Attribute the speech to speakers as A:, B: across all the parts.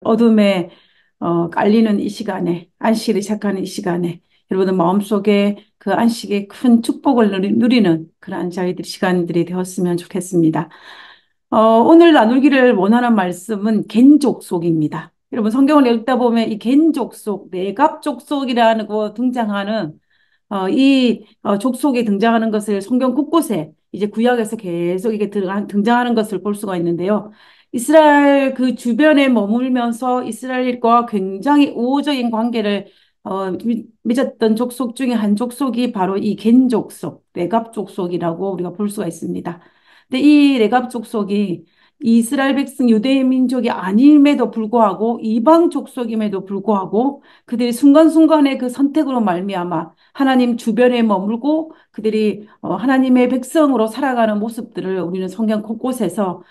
A: 어둠에 깔리는 이 시간에, 안식일을 시작하는 이 시간에 여러분의 마음속에 그 안식의 큰 축복을 누리는 그러한 저희들 시간들이 되었으면 좋겠습니다. 오늘 나누기를 원하는 말씀은 겐족속입니다. 여러분 성경을 읽다 보면 이 겐족속, 내갑족속이라는 거 등장하는 족속이 등장하는 것을 성경 곳곳에 이제 구약에서 계속 이게 등장하는 것을 볼 수가 있는데요. 이스라엘 그 주변에 머물면서 이스라엘과 굉장히 우호적인 관계를 맺었던 족속 중에 한 족속이 바로 이 겐족속, 레갑 족속이라고 우리가 볼 수가 있습니다. 근데 이 레갑 족속이 이스라엘 백성 유대 민족이 아님에도 불구하고 이방 족속임에도 불구하고 그들이 순간순간의 그 선택으로 말미암아 하나님 주변에 머물고 그들이 하나님의 백성으로 살아가는 모습들을 우리는 성경 곳곳에서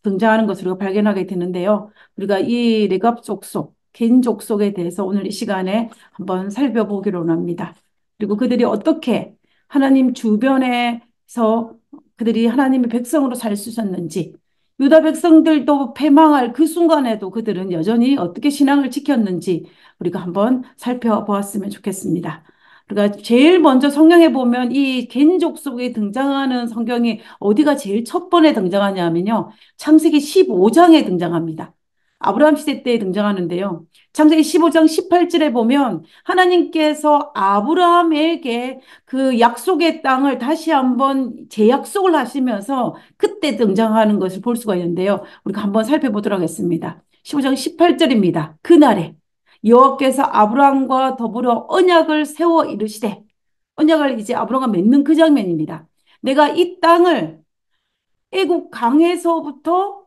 A: 등장하는 것으로 우리가 발견하게 되는데요. 우리가 이 레갑 족속, 겐 족속에 대해서 오늘 이 시간에 한번 살펴보기로 합니다. 그리고 그들이 어떻게 하나님 주변에서 그들이 하나님의 백성으로 살 수 있었는지, 유다 백성들도 패망할 그 순간에도 그들은 여전히 어떻게 신앙을 지켰는지 우리가 한번 살펴보았으면 좋겠습니다. 우리가 제일 먼저 성경에 보면 이 겐족 속에 등장하는 성경이 어디가 제일 첫 번에 등장하냐면요. 창세기 15장에 등장합니다. 아브라함 시대 때 등장하는데요. 창세기 15장 18절에 보면 하나님께서 아브라함에게 그 약속의 땅을 다시 한번 재약속을 하시면서 그때 등장하는 것을 볼 수가 있는데요. 우리가 한번 살펴보도록 하겠습니다. 15장 18절입니다. 그날에 여호와께서 아브라함과 더불어 언약을 세워 이르시되 언약을 이제 아브라함과 맺는 그 장면입니다. 내가 이 땅을 애굽 강에서부터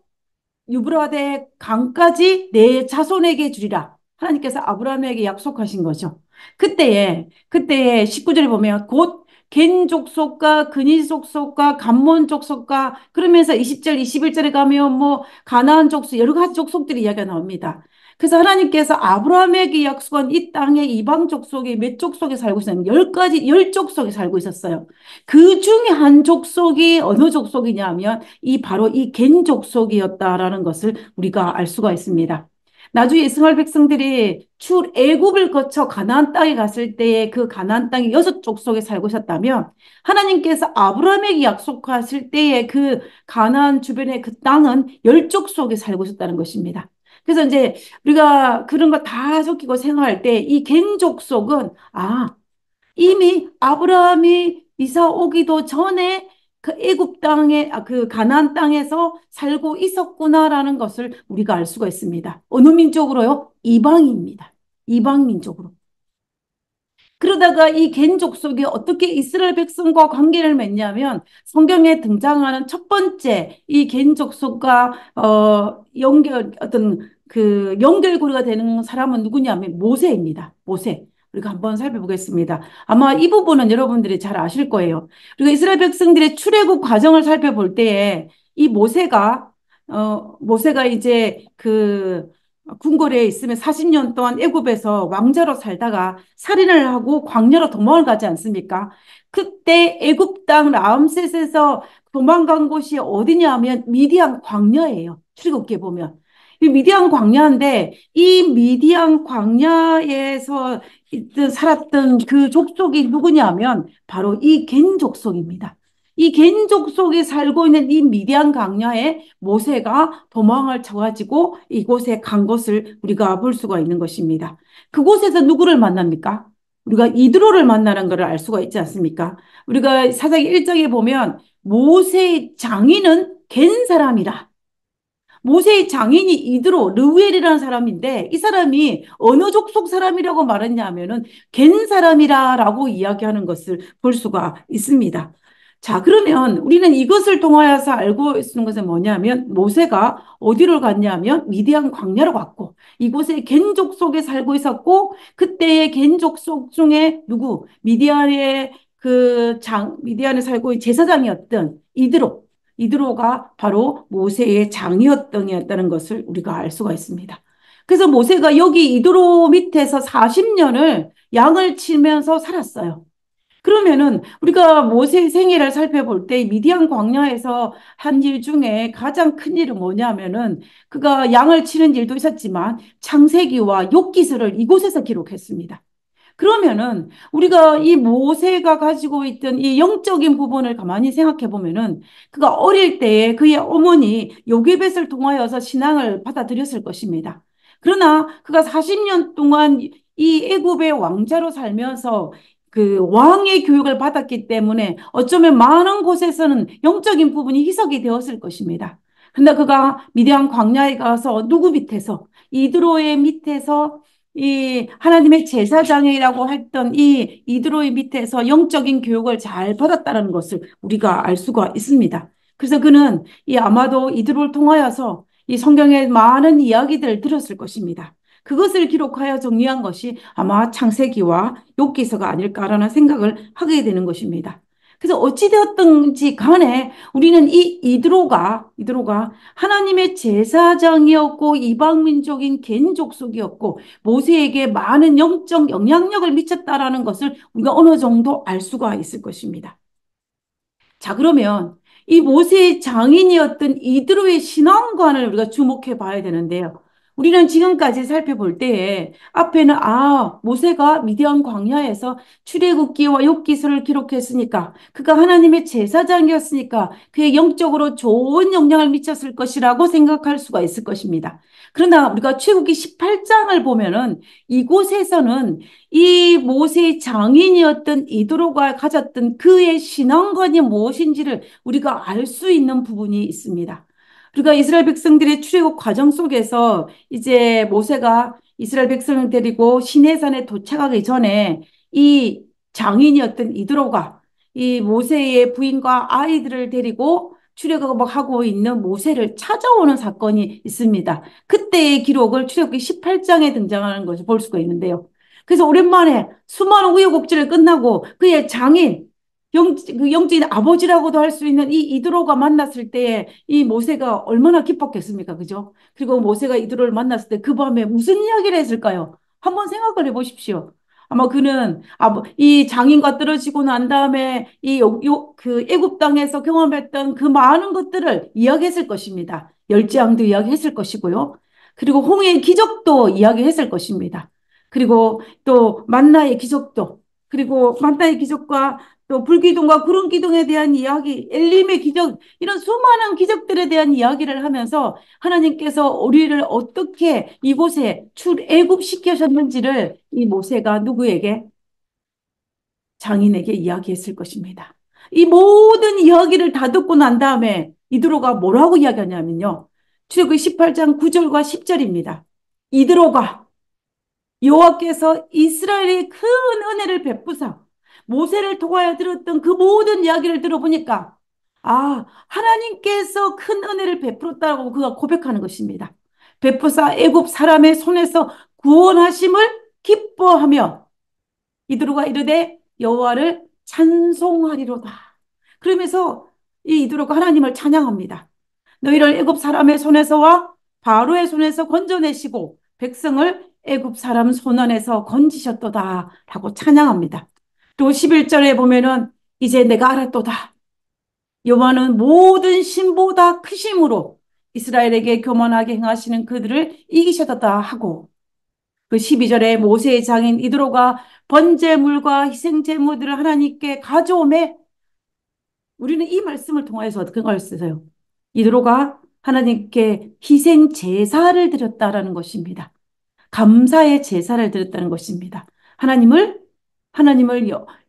A: 유브라데 강까지 내 자손에게 주리라. 하나님께서 아브라함에게 약속하신 거죠. 그때에 19절에 보면 곧 겐 족속과 그니 족속과 감몬 족속과 그러면서 20절, 21절에 가면 뭐 가나안 족속 여러 가지 족속들이 이야기가 나옵니다. 그래서 하나님께서 아브라함에게 약속한 이 땅의 이방 족속이 몇 족속에 살고 있었냐면 열 족속에 살고 있었어요. 그 중에 한 족속이 어느 족속이냐면 이 바로 이 겐 족속이었다라는 것을 우리가 알 수가 있습니다. 나중에 이스라엘 백성들이 출애굽을 거쳐 가나안 땅에 갔을 때에 그 가나안 땅이 여섯 족속에 살고 있었다면 하나님께서 아브라함에게 약속하실 때에 그 가나안 주변의 그 땅은 열 족속에 살고 있었다는 것입니다. 그래서 이제 우리가 그런 거 다 적히고 생각할 때 이 겐 족속은 이미 아브라함이 이사 오기도 전에 그 애굽 땅에 그 가나안 땅에서 살고 있었구나라는 것을 우리가 알 수가 있습니다. 어느 민족으로요? 이방입니다. 이방 민족으로. 그러다가 이 겐 족속이 어떻게 이스라엘 백성과 관계를 맺냐면 성경에 등장하는 첫 번째 이 겐 족속과 어떤 그 연결고리가 되는 사람은 누구냐면 모세입니다. 모세. 우리가 한번 살펴보겠습니다. 아마 이 부분은 여러분들이 잘 아실 거예요. 그리고 이스라엘 백성들의 출애굽 과정을 살펴볼 때에 이 모세가 이제 그 궁궐에 있으면 40년 동안 애굽에서 왕자로 살다가 살인을 하고 광야로 도망을 가지 않습니까? 그때 애굽 땅 라암셋에서 도망간 곳이 어디냐 하면 미디안 광야예요. 출애굽기에 보면. 이 미디안 광야인데 이 미디안 광야에서 살았던 그 족속이 누구냐면 바로 이 겐 족속입니다. 이 겐족 속에 살고 있는 이 미디안 광야에 모세가 도망을 쳐가지고 이곳에 간 것을 우리가 볼 수가 있는 것입니다. 그곳에서 누구를 만납니까? 우리가 이드로를 만나는 것을 알 수가 있지 않습니까? 우리가 사사기 1장에 보면 모세의 장인은 겐 사람이라. 모세의 장인이 이드로 르우엘이라는 사람인데 이 사람이 어느 족속 사람이라고 말했냐면은 겐 사람이라라고 이야기하는 것을 볼 수가 있습니다. 자, 그러면 우리는 이것을 통하여서 알고 있는 것은 뭐냐면 모세가 어디로 갔냐면 미디안 광야로 갔고 이곳에 겐족 속에 살고 있었고 그때의 겐족 속 중에 누구 미디안의 미디안에 살고 있는 제사장이었던 이드로가 바로 모세의 장이었던 것을 우리가 알 수가 있습니다. 그래서 모세가 여기 이드로 밑에서 40년을 양을 치면서 살았어요. 그러면은 우리가 모세의 생애를 살펴볼 때 미디안 광야에서 한 일 중에 가장 큰 일은 뭐냐면은 그가 양을 치는 일도 있었지만 창세기와 욥기서를 이곳에서 기록했습니다. 그러면은 우리가 이 모세가 가지고 있던 이 영적인 부분을 가만히 생각해 보면은 그가 어릴 때에 그의 어머니 요게벳을 통하여서 신앙을 받아들였을 것입니다. 그러나 그가 40년 동안 이 애굽의 왕자로 살면서 그 왕의 교육을 받았기 때문에 어쩌면 많은 곳에서는 영적인 부분이 희석이 되었을 것입니다. 근데 그가 미디안 광야에 가서 누구 밑에서 이드로의 밑에서 이 하나님의 제사장이라고 했던 이 이드로의 밑에서 영적인 교육을 잘 받았다는 것을 우리가 알 수가 있습니다. 그래서 그는 이 아마도 이드로를 통하여서 이 성경의 많은 이야기들을 들었을 것입니다. 그것을 기록하여 정리한 것이 아마 창세기와 욥기서가 아닐까라는 생각을 하게 되는 것입니다. 그래서 어찌되었든지 간에 우리는 이 이드로가 하나님의 제사장이었고 이방민족인 겐 족속이었고 모세에게 많은 영적 영향력을 미쳤다라는 것을 우리가 어느 정도 알 수가 있을 것입니다. 자, 그러면 이 모세의 장인이었던 이드로의 신앙관을 우리가 주목해 봐야 되는데요. 우리는 지금까지 살펴볼 때에 앞에는 모세가 미디안 광야에서 출애굽기와 욥기서를 기록했으니까 그가 하나님의 제사장이었으니까 그의 영적으로 좋은 영향을 미쳤을 것이라고 생각할 수가 있을 것입니다. 그러나 우리가 출애굽기 18장을 보면은 이곳에서는 이 모세의 장인이었던 이드로가 가졌던 그의 신앙관이 무엇인지를 우리가 알 수 있는 부분이 있습니다. 우리가 이스라엘 백성들의 출애굽 과정 속에서 이제 모세가 이스라엘 백성을 데리고 시내산에 도착하기 전에 이 장인이었던 이드로가 이 모세의 부인과 아이들을 데리고 출애굽하고 있는 모세를 찾아오는 사건이 있습니다. 그때의 기록을 출애굽기 18장에 등장하는 것을 볼 수가 있는데요. 그래서 오랜만에 수많은 우여곡절을 끝나고 그의 장인, 그 영적인 아버지라고도 할 수 있는 이 이드로가 만났을 때에 이 모세가 얼마나 기뻤겠습니까? 그죠? 그리고 모세가 이드로를 만났을 때 그 밤에 무슨 이야기를 했을까요? 한번 생각을 해보십시오. 아마 그는 이 장인과 떨어지고 난 다음에 그 애굽 땅에서 경험했던 그 많은 것들을 이야기했을 것입니다. 열지왕도 이야기했을 것이고요. 그리고 홍해의 기적도 이야기했을 것입니다. 그리고 또 만나의 기적도, 그리고 만나의 기적과 또 불기둥과 구름기둥에 대한 이야기, 엘림의 기적, 이런 수많은 기적들에 대한 이야기를 하면서 하나님께서 우리를 어떻게 이곳에 출애굽시키셨는지를 이 모세가 누구에게? 장인에게 이야기했을 것입니다. 이 모든 이야기를 다 듣고 난 다음에 이드로가 뭐라고 이야기하냐면요. 출애굽기 18장 9절과 10절입니다. 이드로가 여호와께서 이스라엘에 큰 은혜를 베푸사 모세를 통하여 들었던 그 모든 이야기를 들어보니까 하나님께서 큰 은혜를 베풀었다고 그가 고백하는 것입니다. 베푸사 애굽 사람의 손에서 구원하심을 기뻐하며 이드로가 이르되 여호와를 찬송하리로다. 그러면서 이 이드로가 하나님을 찬양합니다. 너희를 애굽 사람의 손에서와 바로의 손에서 건져내시고 백성을 애굽 사람 손 안에서 건지셨도다라고 찬양합니다. 또 11절에 보면은 이제 내가 알았도다. 여호와는 모든 신보다 크심으로 이스라엘에게 교만하게 행하시는 그들을 이기셨다 하고 그 12절에 모세의 장인 이드로가 번제물과 희생제물들을 하나님께 가져오매 우리는 이 말씀을 통해서 어떻게 알았어요? 이드로가 하나님께 희생 제사를 드렸다라는 것입니다. 감사의 제사를 드렸다는 것입니다. 하나님을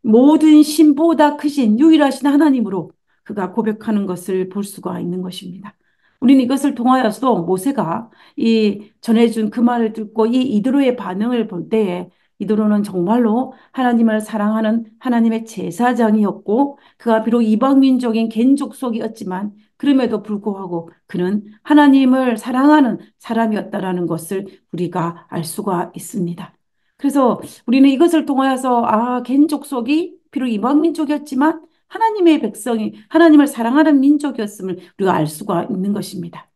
A: 모든 신보다 크신 유일하신 하나님으로 그가 고백하는 것을 볼 수가 있는 것입니다. 우리는 이것을 통하여서 모세가 이 전해준 그 말을 듣고 이 이드로의 반응을 볼 때에 이드로는 정말로 하나님을 사랑하는 하나님의 제사장이었고 그가 비록 이방민족인 겐 족속이었지만 그럼에도 불구하고 그는 하나님을 사랑하는 사람이었다라는 것을 우리가 알 수가 있습니다. 그래서 우리는 이것을 통하여서 겐 족속이 비록 이방민족이었지만 하나님의 백성이 하나님을 사랑하는 민족이었음을 우리가 알 수가 있는 것입니다.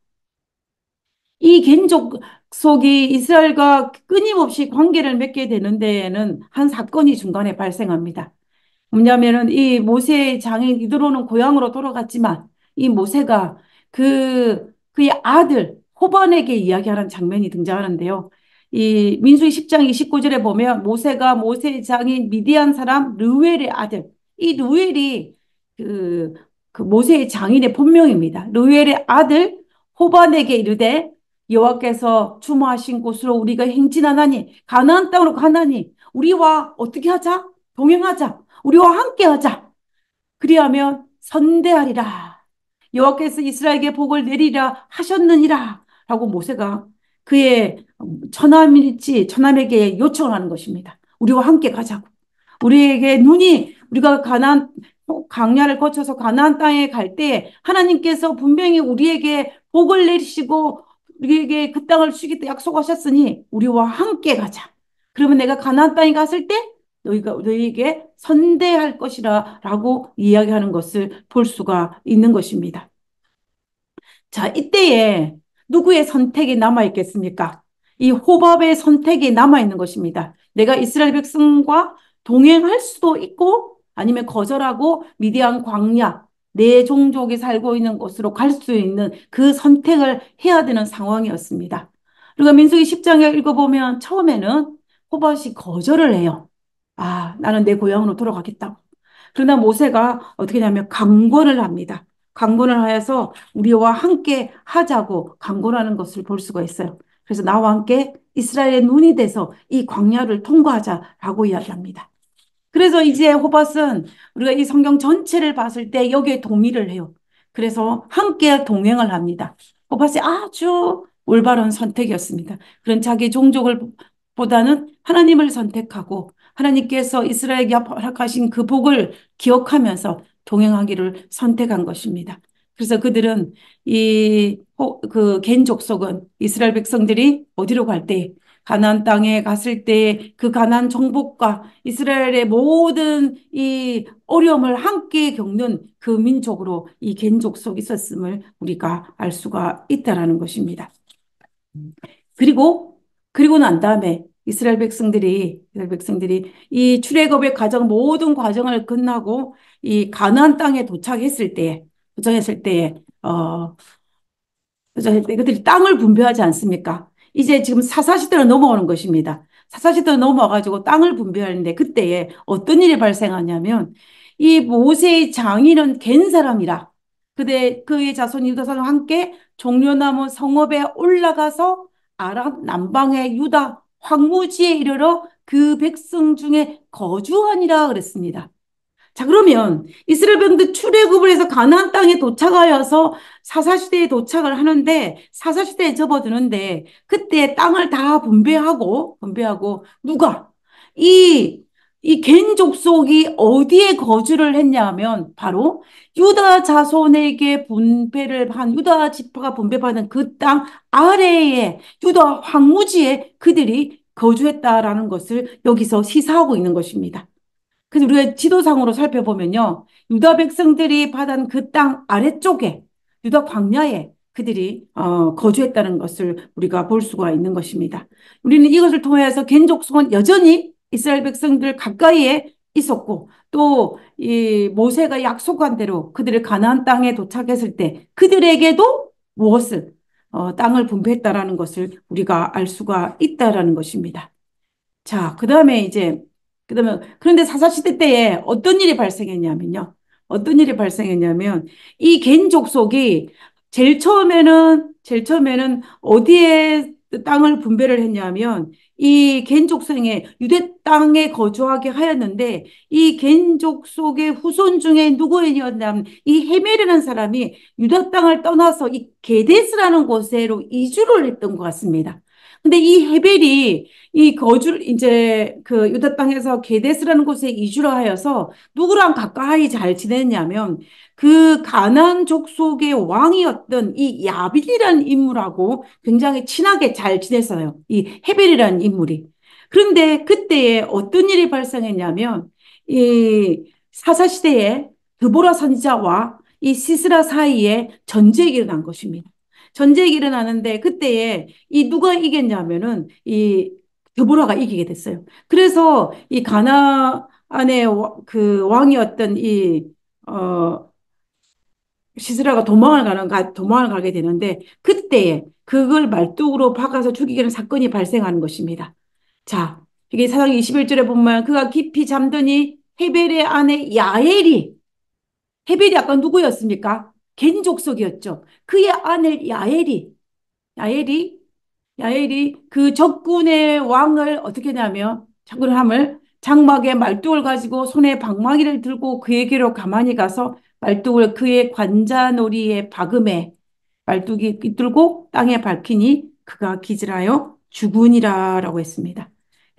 A: 이 겐 족속이 이스라엘과 끊임없이 관계를 맺게 되는 데에는 한 사건이 중간에 발생합니다. 뭐냐면은 이 모세의 장인 이드로는 고향으로 돌아갔지만 이 모세가 그의 아들 호반에게 이야기하는 장면이 등장하는데요. 이 민수기 10장 29절에 보면 모세가 모세의 장인 미디안 사람 르웰의 아들, 이 르웰이 그, 그 모세의 장인의 본명입니다. 르웰의 아들 호반에게 이르되 여호와께서 주무하신 곳으로 우리가 행진하나니 가나안 땅으로 가나니 우리와 어떻게 하자? 동행하자. 우리와 함께하자. 그리하면 선대하리라. 여호와께서 이스라엘에게 복을 내리라 하셨느니라. 라고 모세가 그의 처남에게 요청을 하는 것입니다. 우리와 함께 가자고. 우리에게 우리가 강야를 거쳐서 가나안 땅에 갈 때 하나님께서 분명히 우리에게 복을 내리시고 우리에게 그 땅을 주겠다 약속하셨으니 우리와 함께 가자. 그러면 내가 가나안 땅에 갔을 때 너희에게 선대할 것이라라고 이야기하는 것을 볼 수가 있는 것입니다. 자, 이때에 누구의 선택이 남아 있겠습니까? 이 호밥의 선택이 남아 있는 것입니다. 내가 이스라엘 백성과 동행할 수도 있고 아니면 거절하고 미디안 광야 내 종족이 살고 있는 곳으로 갈 수 있는 그 선택을 해야 되는 상황이었습니다. 우리가 민수기 10장에 읽어보면 처음에는 호밥이 거절을 해요. 아, 나는 내 고향으로 돌아가겠다고. 그러나 모세가 어떻게 하냐면 강권을 합니다. 강권을 하여서 우리와 함께 하자고 강권하는 것을 볼 수가 있어요. 그래서 나와 함께 이스라엘의 눈이 돼서 이 광야를 통과하자라고 이야기합니다. 그래서 이제 호밧은 우리가 이 성경 전체를 봤을 때 여기에 동의를 해요. 그래서 함께 동행을 합니다. 호밧이 아주 올바른 선택이었습니다. 그런 자기 종족을 보다는 하나님을 선택하고 하나님께서 이스라엘에게 허락하신 그 복을 기억하면서 동행하기를 선택한 것입니다. 그래서 그들은 겐 족속은 이스라엘 백성들이 어디로 갈 때, 가나안 땅에 갔을 때 그 가나안 정복과 이스라엘의 모든 이 어려움을 함께 겪는 그 민족으로 이 겐 족속이 있었음을 우리가 알 수가 있다라는 것입니다. 그리고 난 다음에 이스라엘 백성들이 이 출애굽의 모든 과정을 끝나고 이 가나안 땅에 도착했을 때에, 그들이 땅을 분배하지 않습니까? 이제 지금 사사시대로 넘어오는 것입니다. 사사시대로 넘어와가지고 땅을 분배하는데 그때에 어떤 일이 발생하냐면 이 모세의 장인은 겐 사람이라 그의 자손 유다 사람과 함께 종려나무 성읍에 올라가서 아람 남방의 유다 황무지에 이르러 그 백성 중에 거주하니라 그랬습니다. 자, 그러면 이스라엘 백성들 출애굽을 해서 가나안 땅에 도착하여서 사사시대에 도착을 하는데 사사시대에 접어드는데 그때 땅을 다 분배하고 누가 이 겐 족속이 어디에 거주를 했냐면 바로 유다 자손에게 유다 지파가 분배받은 그 땅 아래에 유다 황무지에 그들이 거주했다라는 것을 여기서 시사하고 있는 것입니다. 그래서 우리가 지도상으로 살펴보면요. 유다 백성들이 받은 그 땅 아래쪽에 유다 광야에 그들이 거주했다는 것을 우리가 볼 수가 있는 것입니다. 우리는 이것을 통해서 겐 족속은 여전히 이스라엘 백성들 가까이에 있었고 또 이 모세가 약속한 대로 그들을 가나안 땅에 도착했을 때 그들에게도 무엇을 땅을 분배했다라는 것을 우리가 알 수가 있다라는 것입니다. 자, 그런데 사사시대 때에 어떤 일이 발생했냐면, 이 겐 족속이 제일 처음에는 어디에 땅을 분배를 했냐면, 이 겐 족속에 유대 땅에 거주하게 하였는데, 이 겐 족속의 후손 중에 누구였냐면, 이 헤멜이라는 사람이 유다 땅을 떠나서 이 게데스라는 곳으로 이주를 했던 것 같습니다. 근데 이 헤벨이 이제 그 유다 땅에서 게데스라는 곳에 이주를 하여서 누구랑 가까이 잘 지냈냐면 그 가나안 족속의 왕이었던 이 야빌이라는 인물하고 굉장히 친하게 잘 지냈어요. 이 헤벨이라는 인물이. 그런데 그때에 어떤 일이 발생했냐면 이 사사시대에 드보라 선지자와 이 시스라 사이에 전쟁이 일어난 것입니다. 전쟁이 일어나는데 그때에 이 누가 이겼냐면은 이 드보라가 이기게 됐어요. 그래서 이 안에 그 왕이었던 어, 시스라가 도망을 가게 되는데 그때에 그걸 말뚝으로 박아서 죽이게 하는 사건이 발생하는 것입니다. 자, 이게 사상 21절에 보면 그가 깊이 잠드니 헤벨의 아내 헤벨이 아까 누구였습니까? 겐 족속이었죠. 그의 아내 야엘이 야엘이 그 적군의 왕을 어떻게 하냐면 적군함을 장막에 말뚝을 가지고 손에 방망이를 들고 그에게로 가만히 가서 말뚝을 그의 관자놀이에 박음에 말뚝이 삐뚤고 땅에 박히니 그가 기절하여 죽으니라라고 했습니다.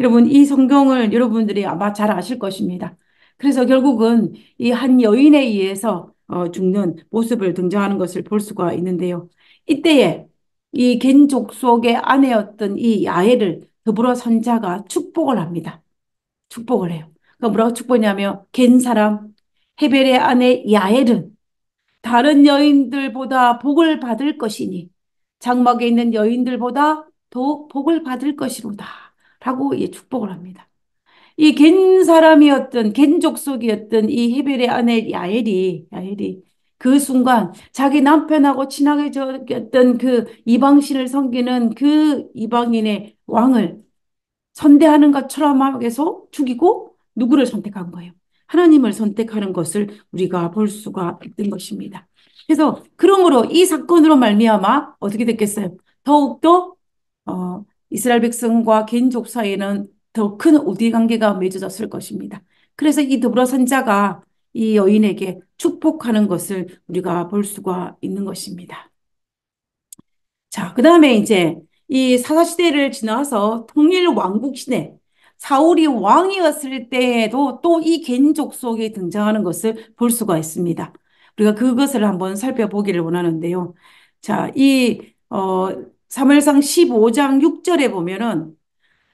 A: 여러분 이 성경을 여러분들이 아마 잘 아실 것입니다. 그래서 결국은 이 한 여인에 의해서 죽는 모습을 등장하는 것을 볼 수가 있는데요. 이때에 이 겐 족속의 아내였던 이 야엘을 더불어 선자가 축복을 합니다. 축복을 해요. 그러니까 뭐라고 축복하냐면 겐 사람 헤벨의 아내 야엘은 다른 여인들보다 복을 받을 것이니 장막에 있는 여인들보다 더 복을 받을 것이로다 라고 예, 축복을 합니다. 이 겐 사람이었던 겐 족속이었던 이 헤벨의 아내 야엘이 그 순간 자기 남편하고 친하게 지었던 그 이방신을 섬기는 그 이방인의 왕을 선대하는 것처럼 하게서 죽이고 누구를 선택한 거예요? 하나님을 선택하는 것을 우리가 볼 수가 있는 것입니다. 그래서 그러므로 이 사건으로 말미암아 어떻게 됐겠어요? 더욱더 이스라엘 백성과 개인족 사이에는 더 큰 우대 관계가 맺어졌을 것입니다. 그래서 이 더불어 선자가 이 여인에게 축복하는 것을 우리가 볼 수가 있는 것입니다. 자, 그 다음에 이제 이 사사시대를 지나서 통일 왕국 시대, 사울이 왕이었을 때에도 또 이 개인족 속에 등장하는 것을 볼 수가 있습니다. 우리가 그것을 한번 살펴보기를 원하는데요. 자, 사무엘상 15장 6절에 보면은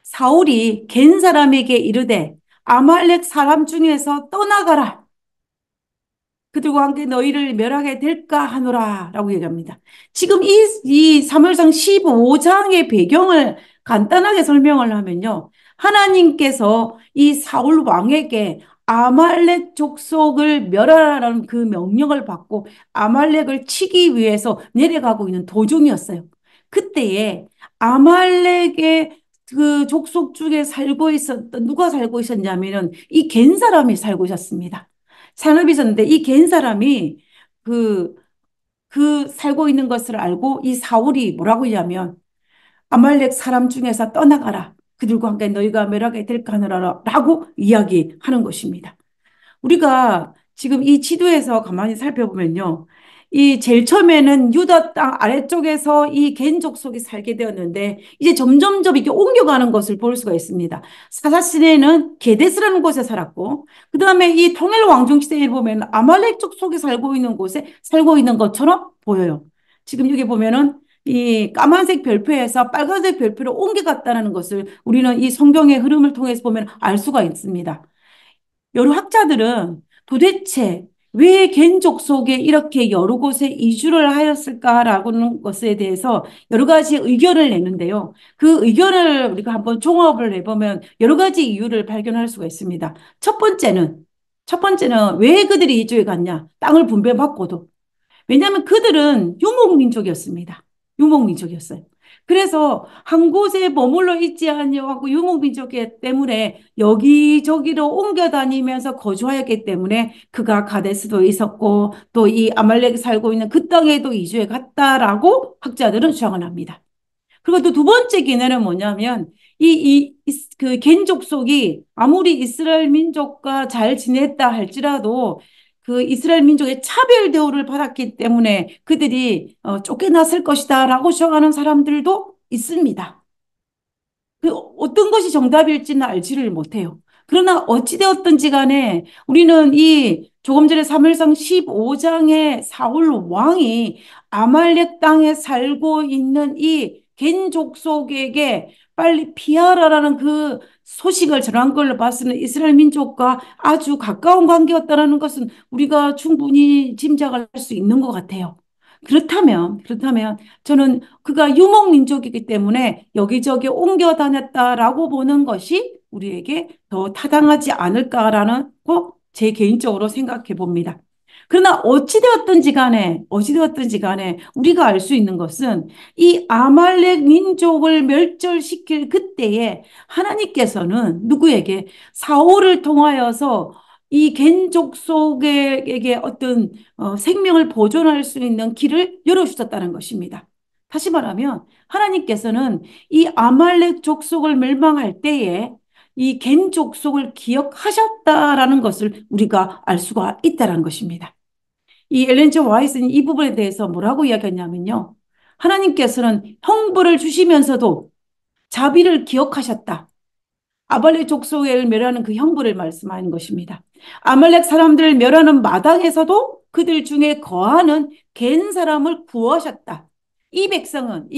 A: 사울이 겐 사람에게 이르되 아말렉 사람 중에서 떠나가라. 그들과 함께 너희를 멸하게 될까 하노라 라고 얘기합니다. 지금 이 사무엘상 15장의 배경을 간단하게 설명을 하면요. 하나님께서 이 사울 왕에게 아말렉 족속을 멸하라는 그 명령을 받고 아말렉을 치기 위해서 내려가고 있는 도중이었어요. 그때에 아말렉의 그 족속 중에 누가 살고 있었냐면은 이 겐 사람이 살고 있었습니다. 산업이 있었는데 이 갠 사람이 그, 그 살고 있는 것을 알고 이 사울이 뭐라고 하냐면 아말렉 사람 중에서 떠나가라. 그들과 함께 너희가 멸하게 될까 하노라 라고 이야기하는 것입니다. 우리가 지금 이 지도에서 가만히 살펴보면요. 이 제일 처음에는 유다 땅 아래쪽에서 이 겐족 속에 살게 되었는데 이제 점점점 이렇게 옮겨가는 것을 볼 수가 있습니다. 사사시대에는 게데스라는 곳에 살았고 그 다음에 이 통일 왕중 시대에 보면 아말렉 족 속에 살고 있는 곳에 살고 있는 것처럼 보여요. 지금 여기 보면은 이 까만색 별표에서 빨간색 별표로 옮겨갔다는 것을 우리는 이 성경의 흐름을 통해서 보면 알 수가 있습니다. 여러 학자들은 도대체 왜 겐족 속에 이렇게 여러 곳에 이주를 하였을까라는 것에 대해서 여러 가지 의견을 내는데요. 그 의견을 우리가 한번 종합을 해보면 여러 가지 이유를 발견할 수가 있습니다. 첫 번째는 왜 그들이 이주해 갔냐? 땅을 분배받고도. 왜냐하면 그들은 유목민족이었습니다. 유목민족이었어요. 그래서 한 곳에 머물러 있지 아니하고 유목민족이기 때문에 여기저기로 옮겨 다니면서 거주하였기 때문에 그가 가데스도 있었고 또 이 아말렉이 살고 있는 그 땅에도 이주해 갔다라고 학자들은 주장을 합니다. 그리고 또 두 번째 견해는 뭐냐면 그 겐족 속이 아무리 이스라엘 민족과 잘 지냈다 할지라도 그 이스라엘 민족의 차별 대우를 받았기 때문에 그들이 쫓겨났을 것이다라고 주장하는 사람들도 있습니다. 그 어떤 것이 정답일지는 알지를 못해요. 그러나 어찌되었든지 간에 우리는 이 조금 전에 사무엘상 15장의 사울 왕이 아말렉 땅에 살고 있는 이 겐 족속에게 빨리 피하라라는 그 소식을 전한 걸로 봤을 때 이스라엘 민족과 아주 가까운 관계였다라는 것은 우리가 충분히 짐작할 수 있는 것 같아요. 그렇다면 저는 그가 유목민족이기 때문에 여기저기 옮겨 다녔다라고 보는 것이 우리에게 더 타당하지 않을까라는 거 제 개인적으로 생각해 봅니다. 그러나 어찌되었든지 간에 우리가 알 수 있는 것은 이 아말렉 민족을 멸절시킬 그때에 하나님께서는 누구에게 사울을 통하여서 이 겐족 속에게 어떤 생명을 보존할 수 있는 길을 열어주셨다는 것입니다. 다시 말하면 하나님께서는 이 아말렉 족속을 멸망할 때에 이 겐 족속을 기억하셨다라는 것을 우리가 알 수가 있다는 것입니다. 이 엘렌 G 와이스는 이 부분에 대해서 뭐라고 이야기했냐면요. 하나님께서는 형벌을 주시면서도 자비를 기억하셨다. 아말렉 족속을 멸하는 그 형벌을 말씀하는 것입니다. 아말렉 사람들을 멸하는 마당에서도 그들 중에 거하는 겐 사람을 구하셨다.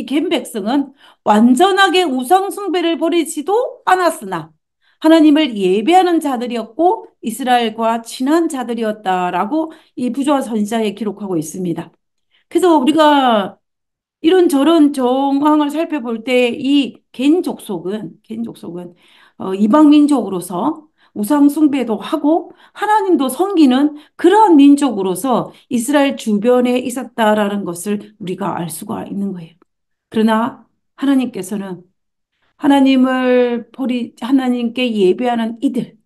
A: 겐 백성은 완전하게 우상 숭배를 버리지도 않았으나 하나님을 예배하는 자들이었고 이스라엘과 친한 자들이었다라고 이 부조와 선지자에 기록하고 있습니다. 그래서 우리가 이런저런 정황을 살펴볼 때 겐 족속은 이방 민족으로서 우상 숭배도 하고 하나님도 섬기는 그러한 민족으로서 이스라엘 주변에 있었다라는 것을 우리가 알 수가 있는 거예요. 그러나 하나님께서는 하나님께 예배하는 이들,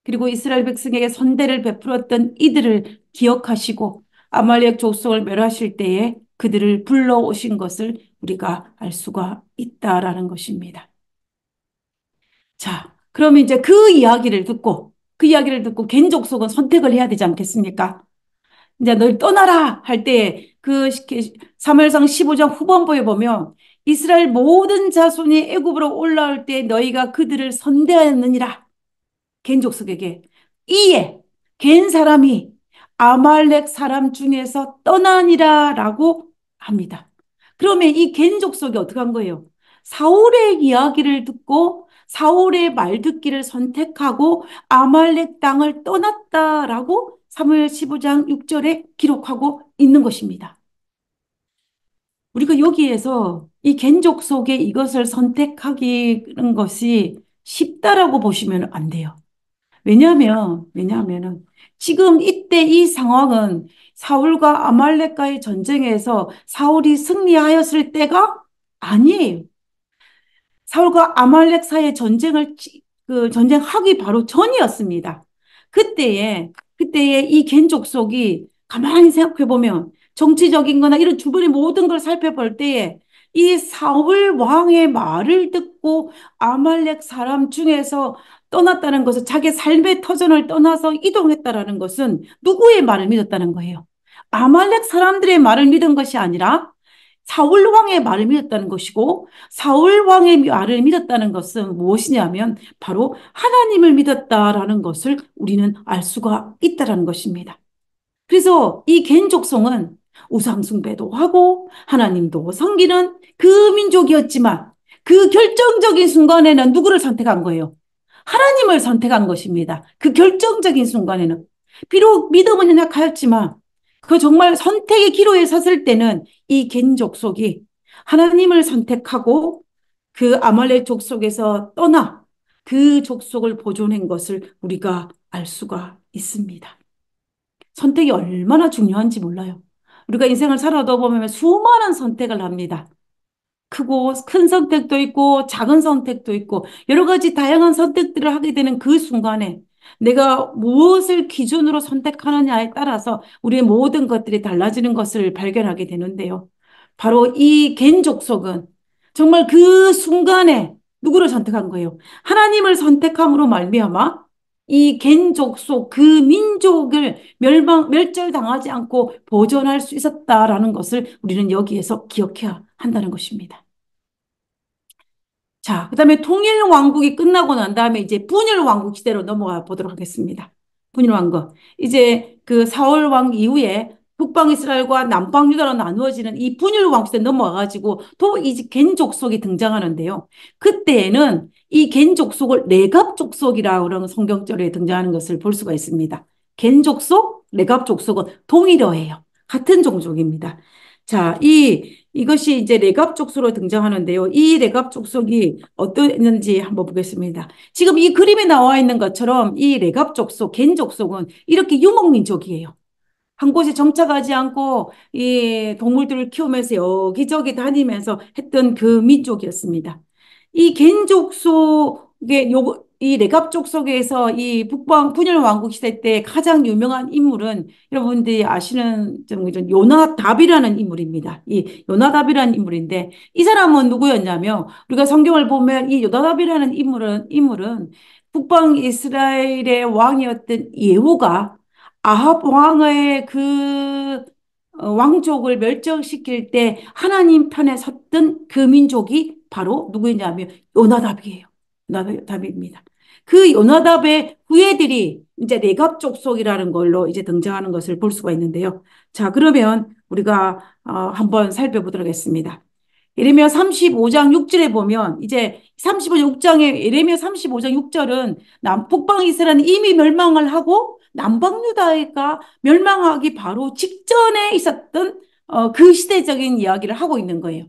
A: 그리고 이스라엘 백성에게 선대를 베풀었던 이들을 기억하시고 아말렉 족속을 멸하실 때에 그들을 불러오신 것을 우리가 알 수가 있다라는 것입니다. 자, 그러면 이제 그 이야기를 듣고 겐 족속은 선택을 해야 되지 않겠습니까? 이제 널 떠나라 할 때 그 사무엘상 15장 후반부에 보면 이스라엘 모든 자손이 애굽으로 올라올 때 너희가 그들을 선대하였느니라. 겐 족속에게 이에 겐 사람이 아말렉 사람 중에서 떠나니라라고 합니다. 그러면 이 겐 족속이 어떻게 한 거예요? 사울의 이야기를 듣고 사울의 말 듣기를 선택하고 아말렉 땅을 떠났다라고 사무엘 15장 6절에 기록하고 있는 것입니다. 우리가 여기에서 이 겐 족속의 이것을 선택하기는 것이 쉽다라고 보시면 안 돼요. 왜냐하면은 지금 이때 이 상황은 사울과 아말렉과의 전쟁에서 사울이 승리하였을 때가 아니에요. 사울과 아말렉 사이의 전쟁하기 바로 전이었습니다. 그때에 이 겐 족속이 가만히 생각해 보면 정치적인 거나 이런 주변의 모든 걸 살펴볼 때에 이 사울 왕의 말을 듣고 아말렉 사람 중에서 떠났다는 것은 자기 삶의 터전을 떠나서 이동했다라는 것은 누구의 말을 믿었다는 거예요? 아말렉 사람들의 말을 믿은 것이 아니라 사울 왕의 말을 믿었다는 것이고 사울 왕의 말을 믿었다는 것은 무엇이냐면 바로 하나님을 믿었다라는 것을 우리는 알 수가 있다라는 것입니다. 그래서 이 겐 족속은 우상 숭배도 하고 하나님도 섬기는 그 민족이었지만 그 결정적인 순간에는 누구를 선택한 거예요? 하나님을 선택한 것입니다. 그 결정적인 순간에는 비록 믿음은 연약하였지만 그 정말 선택의 기로에 섰을 때는 이 겐 족속이 하나님을 선택하고 그 아말렉 족속에서 떠나 그 족속을 보존한 것을 우리가 알 수가 있습니다. 선택이 얼마나 중요한지 몰라요. 우리가 인생을 살아다 보면 수많은 선택을 합니다. 큰 선택도 있고 작은 선택도 있고 여러 가지 다양한 선택들을 하게 되는 그 순간에 내가 무엇을 기준으로 선택하느냐에 따라서 우리의 모든 것들이 달라지는 것을 발견하게 되는데요. 바로 이 겐 족속은 정말 그 순간에 누구를 선택한 거예요? 하나님을 선택함으로 말미암아 이 겐 족속 그 민족을 멸절당하지 않고 보존할 수 있었다라는 것을 우리는 여기에서 기억해야 한다는 것입니다. 자, 그다음에 통일 왕국이 끝나고 난 다음에 이제 분열 왕국 시대로 넘어가 보도록 하겠습니다. 분열 왕국. 이제 그 사울 왕 이후에 북방 이스라엘과 남방 유다로 나누어지는 이 분열 왕국 시대 넘어가 가지고 또 이제 겐 족속이 등장하는데요. 그때에는 이 겐 족속을 레갑 족속이라고 그런 성경절에 등장하는 것을 볼 수가 있습니다. 겐 족속, 레갑 족속은 동일어예요. 같은 종족입니다. 자, 이것이 이제 레갑 족속으로 등장하는데요. 이 레갑 족속이 어떠했는지 한번 보겠습니다. 지금 이 그림에 나와 있는 것처럼 이 레갑 족속, 겐 족속은 이렇게 유목민족이에요. 한 곳에 정착하지 않고 이 동물들을 키우면서 여기저기 다니면서 했던 그 민족이었습니다. 이 겐족 속의 이 레갑족 속에서 이 북방 분열 왕국 시대 때 가장 유명한 인물은 여러분들이 아시는 요나답이라는 인물입니다. 이 요나답이라는 인물인데 이 사람은 누구였냐면 우리가 성경을 보면 이 요나답이라는 인물은 북방 이스라엘의 왕이었던 예후가 아합 왕의 그 왕족을 멸절시킬 때 하나님 편에 섰던 그 민족이 바로 누구냐면 요나답이에요. 요나답입니다. 그 요나답의 후예들이 이제 레갑 족속이라는 걸로 이제 등장하는 것을 볼 수가 있는데요. 자, 그러면 우리가 한번 살펴보도록 하겠습니다. 예레미야 35장 6절에 보면 이제 35장 6장에 예레미야 35장 6절은 북방 이스라엘은 이미 멸망을 하고 남방 유다가 멸망하기 바로 직전에 있었던 그 시대적인 이야기를 하고 있는 거예요.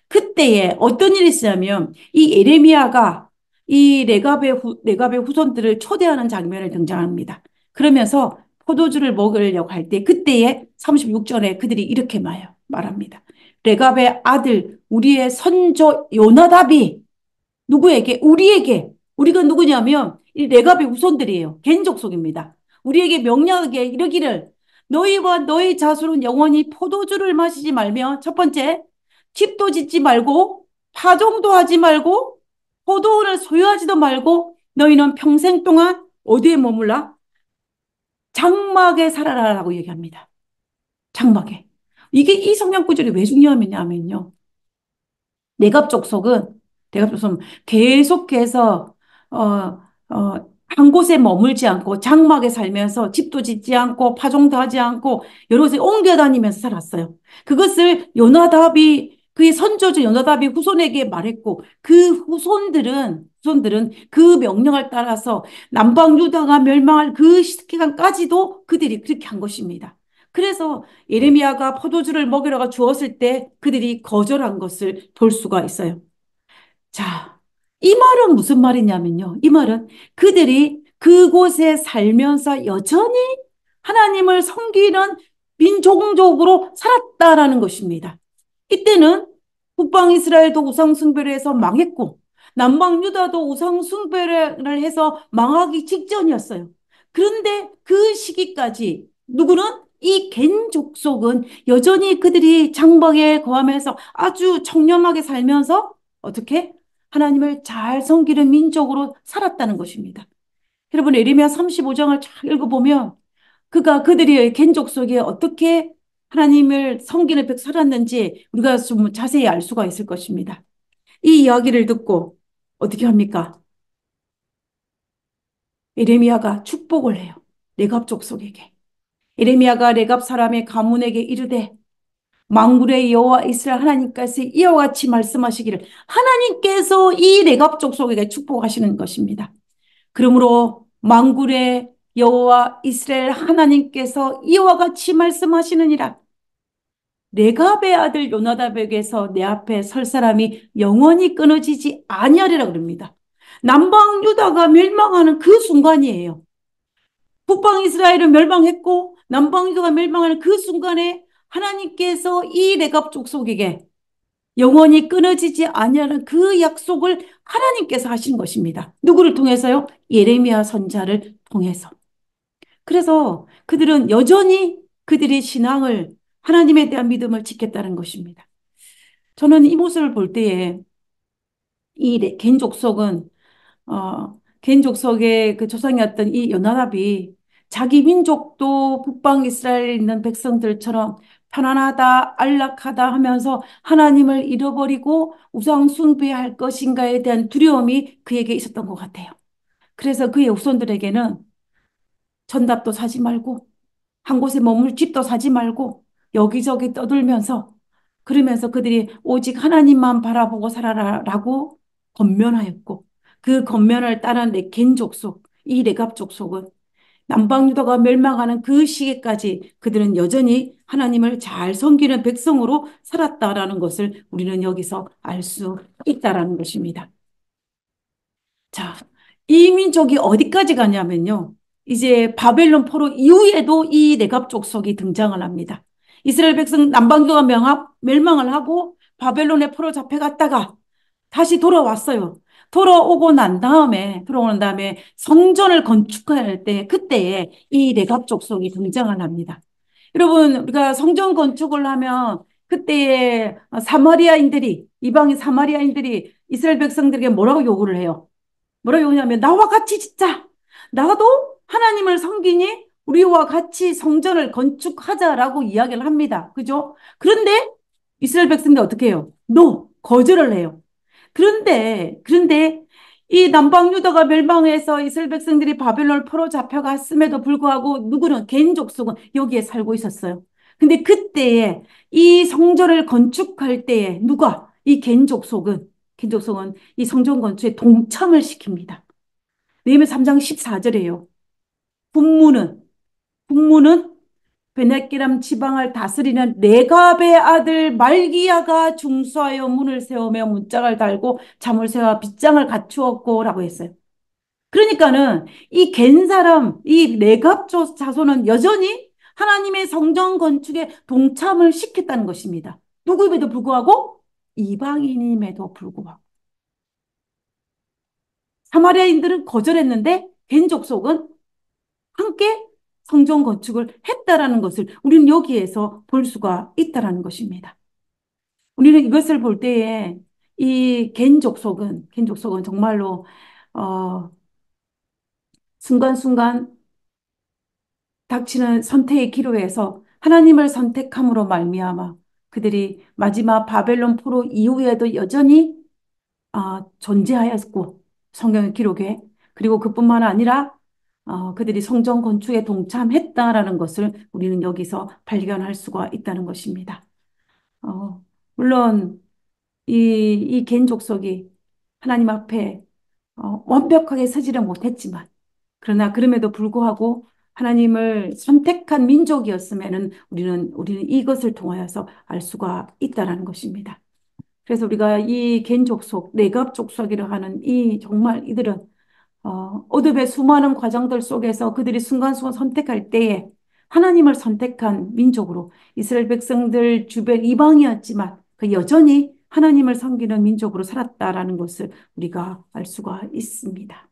A: 그때에 어떤 일이 있었냐면 이 예레미야가 이 레갑의 후손들을 초대하는 장면을 등장합니다. 그러면서 포도주를 먹으려고 할 때 그때에 36절에 그들이 이렇게 말합니다. 레갑의 아들 우리의 선조 요나답이 누구에게? 우리에게. 우리가 누구냐면 이 레갑의 후손들이에요. 겐족속입니다. 우리에게 명령하게 이르기를 너희와 너희 자손은 영원히 포도주를 마시지 말며 첫 번째 집도 짓지 말고 파종도 하지 말고 포도원을 소유하지도 말고 너희는 평생 동안 어디에 머물라? 장막에 살아라라고 얘기합니다. 장막에. 이게 이 성경 구절이 왜 중요하냐면요. 내갑족속은 내갑족속은 계속해서 어, 한 곳에 머물지 않고 장막에 살면서 집도 짓지 않고 파종도 하지 않고 여러 곳에 옮겨 다니면서 살았어요. 그것을 요나답이 그의 선조주 요나답이 후손에게 말했고 그 후손들은 그 명령을 따라서 남방 유다가 멸망할 그 시기간까지도 그들이 그렇게 한 것입니다. 그래서 예레미야가 포도주를 먹이러가 주었을 때 그들이 거절한 것을 볼 수가 있어요. 자, 이 말은 무슨 말이냐면요. 이 말은 그들이 그곳에 살면서 여전히 하나님을 섬기는 민족적으로 살았다라는 것입니다. 이때는 북방 이스라엘도 우상 숭배를 해서 망했고 남방 유다도 우상 숭배를 해서 망하기 직전이었어요. 그런데 그 시기까지 누구는 이 겐 족속은 여전히 그들이 장막에 거하면서 아주 청렴하게 살면서 어떻게 하나님을 잘 섬기는 민족으로 살았다는 것입니다. 여러분 예레미야 35장을 잘 읽어보면 그들이 겐족 속에 어떻게 하나님을 섬기는 백 살았는지 우리가 좀 자세히 알 수가 있을 것입니다. 이 이야기를 듣고 어떻게 합니까? 예레미야가 축복을 해요. 레갑 족속에게. 예레미야가 레갑 사람의 가문에게 이르되 만군의 여호와 이스라엘 하나님께서 이와 같이 말씀하시기를 하나님께서 이 레갑 족속에게 축복하시는 것입니다. 그러므로 만군의 여호와 이스라엘 하나님께서 이와 같이 말씀하시느니라. 레갑의 아들 요나답에게서 내 앞에 설 사람이 영원히 끊어지지 아니하리라 그럽니다. 남방 유다가 멸망하는 그 순간이에요. 북방 이스라엘은 멸망했고 남방 유다가 멸망하는 그 순간에 하나님께서 이 레갑 족속에게 영원히 끊어지지 아니하는 그 약속을 하나님께서 하신 것입니다. 누구를 통해서요? 예레미야 선지자를 통해서. 그래서 그들은 여전히 그들의 신앙을 하나님에 대한 믿음을 지켰다는 것입니다. 저는 이 모습을 볼 때에 이 겐족속은 겐족속의 그 조상이었던 이 요나답이 자기 민족도 북방 이스라엘에 있는 백성들처럼 편안하다, 안락하다 하면서 하나님을 잃어버리고 우상 숭배할 것인가에 대한 두려움이 그에게 있었던 것 같아요. 그래서 그의 후손들에게는 전답도 사지 말고 한 곳에 머물 집도 사지 말고 여기저기 떠들면서 그러면서 그들이 오직 하나님만 바라보고 살아라라고 권면하였고 그 권면을 따른 겐 족속, 이 레갑 족속은 남방 유다가 멸망하는 그 시기까지 그들은 여전히 하나님을 잘 섬기는 백성으로 살았다라는 것을 우리는 여기서 알 수 있다라는 것입니다. 자, 이 민족이 어디까지 가냐면요. 이제 바벨론 포로 이후에도 이 내갑 족속이 등장을 합니다. 이스라엘 백성 남방주가 멸망을 하고 바벨론에 포로 잡혀갔다가 다시 돌아왔어요. 돌아오는 다음에 성전을 건축할 때 그때에 이 레갑 족속이 등장을 합니다. 여러분, 우리가 성전 건축을 하면 그때에 사마리아인들이 이방인 사마리아인들이 이스라엘 백성들에게 뭐라고 요구를 해요? 뭐라고 요구냐면 나와 같이 짓자. 나도 하나님을 섬기니 우리와 같이 성전을 건축하자라고 이야기를 합니다. 그죠? 그런데 이스라엘 백성들 어떻게 해요? 거절을 해요. 그런데 이 남방 유다가 멸망해서 이스라엘 백성들이 바벨론을 포로 잡혀갔음에도 불구하고 누구는 개인 족속은 여기에 살고 있었어요. 근데 그때에 이 성전을 건축할 때에 누가 이 개인 족속은 이 성전 건축에 동참을 시킵니다. 느헤미야 3장 14절이에요. 분무는 분무는 베네기람 지방을 다스리는 레갑의 아들 말기야가 중수하여 문을 세우며 문짝을 달고 잠을 세워 빗장을 갖추었고라고 했어요. 그러니까는 이 갠 사람, 이 레갑 자손은 여전히 하나님의 성전 건축에 동참을 시켰다는 것입니다. 누구임에도 불구하고 이방인임에도 불구하고 사마리아인들은 거절했는데 갠 족속은 함께 성전 건축을 했다라는 것을 우리는 여기에서 볼 수가 있다라는 것입니다. 우리는 이것을 볼 때에 이 갠 족속은 정말로 어, 순간순간 닥치는 선택의 기로에서 하나님을 선택함으로 말미암아 그들이 마지막 바벨론 포로 이후에도 여전히 존재하였고 성경의 기록에 그리고 그뿐만 아니라 그들이 성전 건축에 동참했다라는 것을 우리는 여기서 발견할 수가 있다는 것입니다. 어, 물론 이 개인 족속이 하나님 앞에 완벽하게 서지를 못했지만 그러나 그럼에도 불구하고 하나님을 선택한 민족이었으면은 우리는 이것을 통하여서 알 수가 있다라는 것입니다. 그래서 우리가 이 겐 족속, 내갑 족속이라 하는 이 정말 이들은 어둠의 수많은 과정들 속에서 그들이 순간순간 선택할 때에 하나님을 선택한 민족으로 이스라엘 백성들 주변 이방이었지만 그 여전히 하나님을 섬기는 민족으로 살았다라는 것을 우리가 알 수가 있습니다.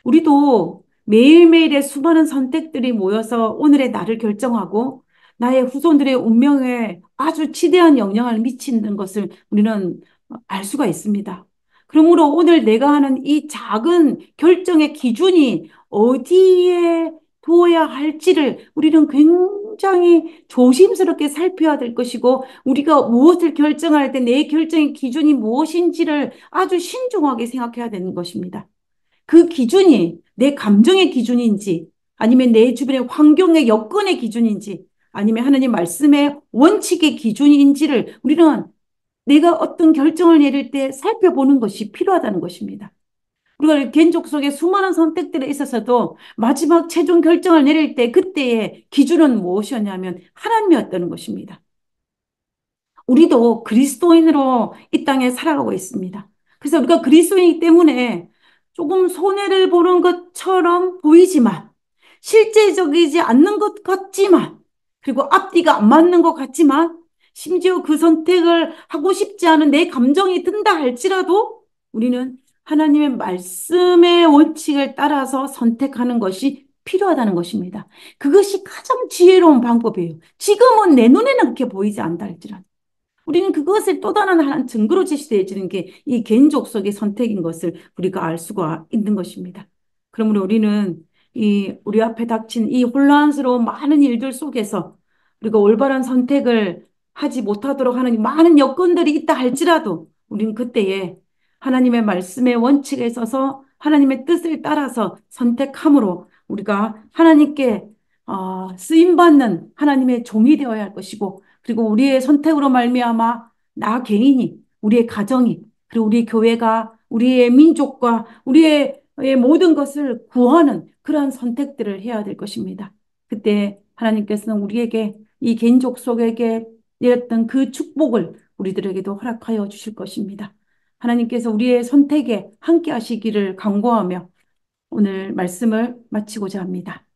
A: 우리도 매일매일의 수많은 선택들이 모여서 오늘의 나를 결정하고 나의 후손들의 운명에 아주 지대한 영향을 미치는 것을 우리는 알 수가 있습니다. 그러므로 오늘 내가 하는 이 작은 결정의 기준이 어디에 두어야 할지를 우리는 굉장히 조심스럽게 살펴야 될 것이고 우리가 무엇을 결정할 때 내 결정의 기준이 무엇인지를 아주 신중하게 생각해야 되는 것입니다. 그 기준이 내 감정의 기준인지 아니면 내 주변의 환경의 여건의 기준인지 아니면 하나님 말씀의 원칙의 기준인지를 우리는 내가 어떤 결정을 내릴 때 살펴보는 것이 필요하다는 것입니다. 우리가 개인족 속에 수많은 선택들에 있어서도 마지막 최종 결정을 내릴 때 그때의 기준은 무엇이었냐면 하나님이었다는 것입니다. 우리도 그리스도인으로 이 땅에 살아가고 있습니다. 그래서 우리가 그리스도인이기 때문에 조금 손해를 보는 것처럼 보이지만 실제적이지 않는 것 같지만 그리고 앞뒤가 안 맞는 것 같지만 심지어 그 선택을 하고 싶지 않은 내 감정이 든다 할지라도 우리는 하나님의 말씀의 원칙을 따라서 선택하는 것이 필요하다는 것입니다. 그것이 가장 지혜로운 방법이에요. 지금은 내 눈에는 그렇게 보이지 않다 할지라도. 우리는 그것을 또 다른 하나의 증거로 제시되어지는 게 이 개인족 속의 선택인 것을 우리가 알 수가 있는 것입니다. 그러므로 우리는 우리 앞에 닥친 이 혼란스러운 많은 일들 속에서 우리가 올바른 선택을 하지 못하도록 하는 많은 여건들이 있다 할지라도 우리는 그때에 하나님의 말씀의 원칙에 있어서 하나님의 뜻을 따라서 선택함으로 우리가 하나님께 쓰임받는 하나님의 종이 되어야 할 것이고 그리고 우리의 선택으로 말미암아 나 개인이 우리의 가정이 그리고 우리 교회가 우리의 민족과 우리의 모든 것을 구하는 그러한 선택들을 해야 될 것입니다. 그때 하나님께서는 우리에게 이 개인족 속에게 내렸던 그 축복을 우리들에게도 허락하여 주실 것입니다. 하나님께서 우리의 선택에 함께 하시기를 간구하며 오늘 말씀을 마치고자 합니다.